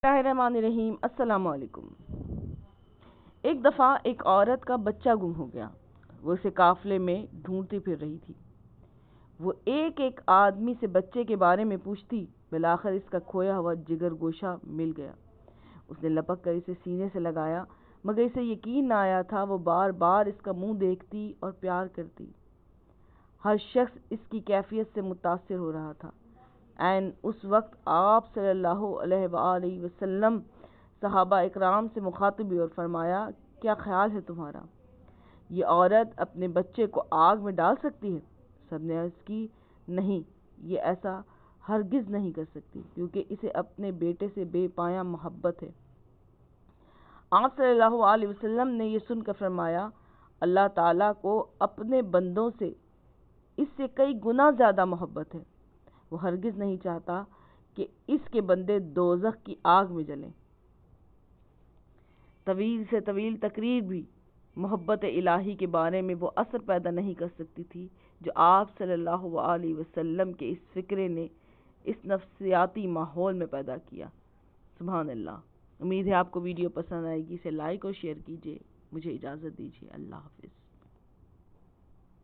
Bismillahirrahmanirrahim. السلام علیکم. ایک دفعہ ایک عورت کا بچہ گم ہو گیا. وہ اسے قافلے میں ڈھونڈتی پھر رہی تھی. وہ ایک ایک آدمی سے بچے کے بارے میں پوچھتی. بالآخر اس کا کھویا ہوا جگر گوشہ مل گیا. اس نے لپک کر اسے سینے سے لگایا مگر اسے یقین نہ آیا تھا. وہ بار بار اس کا منہ دیکھتی اور پیار کرتی. ہر شخص اس کی کیفیت سے متاثر ہو رہا تھا. این اس وقت آپ صلی اللہ علیہ وآلہ وسلم صحابہ اکرام سے مخاطب ہوئے اور فرمایا: کیا خیال ہے تمہارا؟ یہ عورت اپنے بچے کو آگ میں ڈال سکتی ہے؟ سب نے عرض کی: نہیں، یہ ایسا ہرگز نہیں کر سکتی کیونکہ اسے اپنے بیٹے سے بے پایاں محبت ہے. آپ صلی اللہ علیہ وسلم نے یہ سن کر فرمایا: اللہ تعالیٰ کو اپنے بندوں سے اس سے کئی گنا زیادہ محبت ہے. وہ ہرگز نہیں چاہتا کہ اس کے بندے دوزخ کی آگ میں جلیں. طویل سے طویل تقریر بھی محبت الہی کے بارے میں وہ اثر پیدا نہیں کر سکتی تھی جو آپ صلی اللہ علیہ وسلم کے اس فکرے نے اس نفسیاتی ماحول میں پیدا کیا. سبحان اللہ. امید ہے آپ کو ویڈیو پسند آئے گی. اسے لائک اور شیئر کیجیے. مجھے اجازت دیجیے. اللہ حافظ.